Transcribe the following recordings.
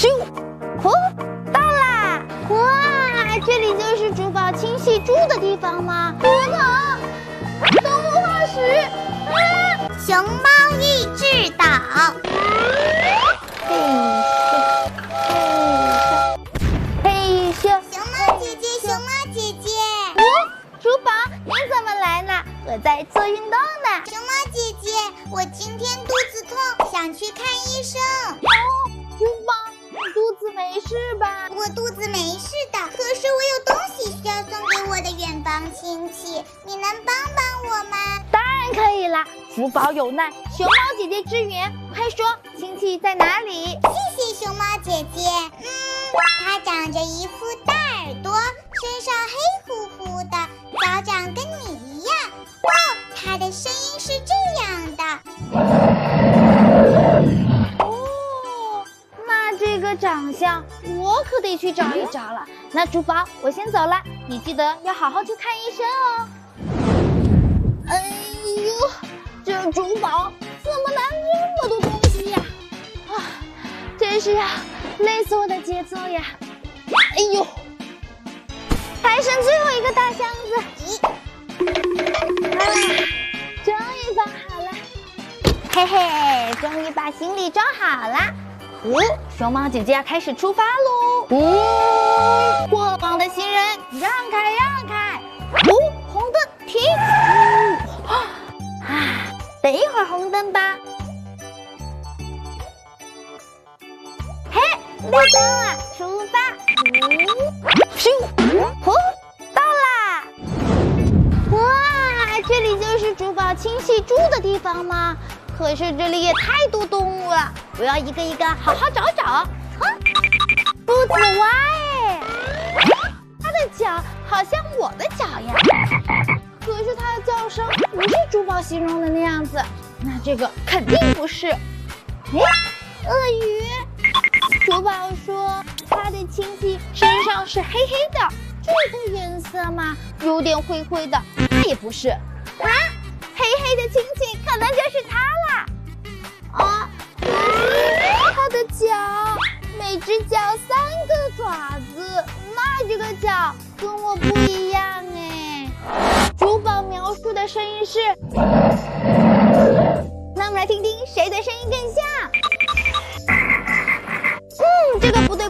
咻，哦，到啦！哇，这里就是珠宝亲戚住的地方吗？别跑！动物化石！熊猫益智岛。嘿咻！熊猫姐姐，熊猫姐姐。珠宝，你怎么来了？我在做运动呢。熊猫姐姐，我今天肚子痛，想去看医生。珠宝，你肚子没事吧？我肚子没事的，可是我有东西需要送给我的远房亲戚，你能帮帮我吗？当然可以啦！珠宝有难，熊猫姐姐支援，快说，亲戚在哪里？谢谢熊猫姐姐。它长着一副大耳朵，身上黑乎乎的，脚长跟你一样。哦，它的声音是这样的。这个长相，我可得去找一找了。那珠宝，我先走了，你记得要好好去看医生哦。哎呦，这珠宝怎么拿这么多东西呀？真是啊，累死我的节奏呀！哎呦，还剩最后一个大箱子。终于装好了，嘿嘿，终于把行李装好了。熊猫姐姐要开始出发喽！过往的行人让开让开！红灯停！等一会儿红灯吧。嘿，绿灯了，出发！咻！到啦！哇，这里就是珠宝亲戚住的地方吗？可是这里也太多动物了，我要一个一个好好找找。不子蛙哎，它的脚好像我的脚呀，可是它的叫声不是珠宝形容的那样子，那这个肯定不是。鳄鱼，珠宝说它的亲戚身上是黑黑的，这个颜色嘛，有点灰灰的，那也不是。黑黑的亲戚可能就是它啦。它的脚，每只脚3个爪子，那这个脚跟我不一样哎。珠宝描述的声音是，那我们来听听谁的声音更像。这个不对。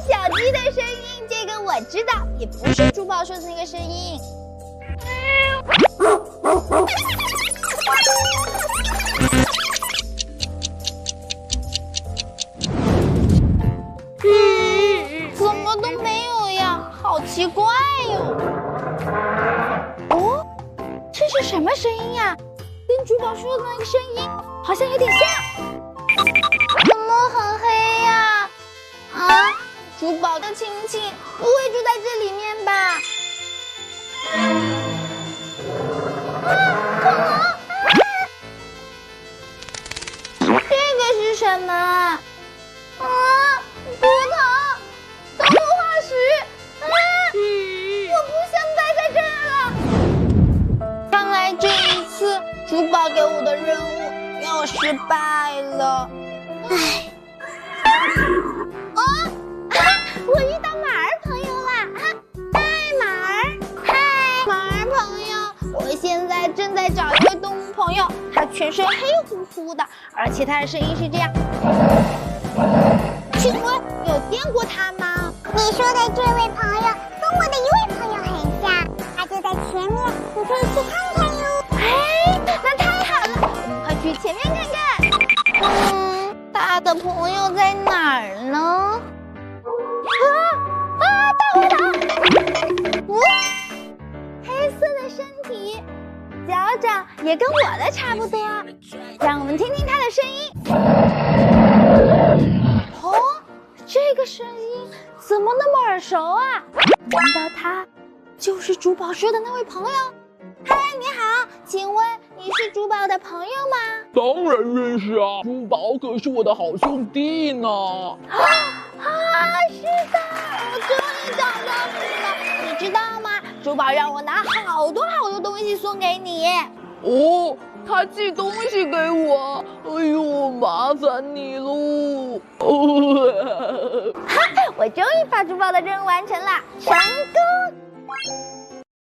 小鸡的声音，这个我知道，也不是珠宝说的那个声音。怎么都没有呀，好奇怪哟。这是什么声音呀？跟珠宝说的那个声音好像有点像。怎么很黑呀？珠宝的亲戚不会住在这里面吧？这个是什么？骨头，动物化石！我不想待在这儿了。看来这一次珠宝给我的任务要失败了。我遇到马儿朋友啦！嗨，马儿！嗨，马儿朋友，我现在正在找一位动物朋友，他全身黑乎乎的，而且他的声音是这样。请问有见过他吗？你说的这位朋友跟我的一位朋友很像，他就在前面，你可以去看看哟。那太好了，我们快去前面看看。他的朋友在哪儿呢？大灰狼！黑色的身体，脚掌也跟我的差不多。让我们听听他的声音。这个声音怎么那么耳熟啊？难道他就是珠宝说的那位朋友？嗨，你好，请问你是珠宝的朋友吗？当然认识啊，珠宝可是我的好兄弟呢。是的，我终于找到你了。你知道吗？珠宝让我拿好多东西送给你。他寄东西给我，哎呦麻烦你喽。我终于把珠宝的任务完成了，成功！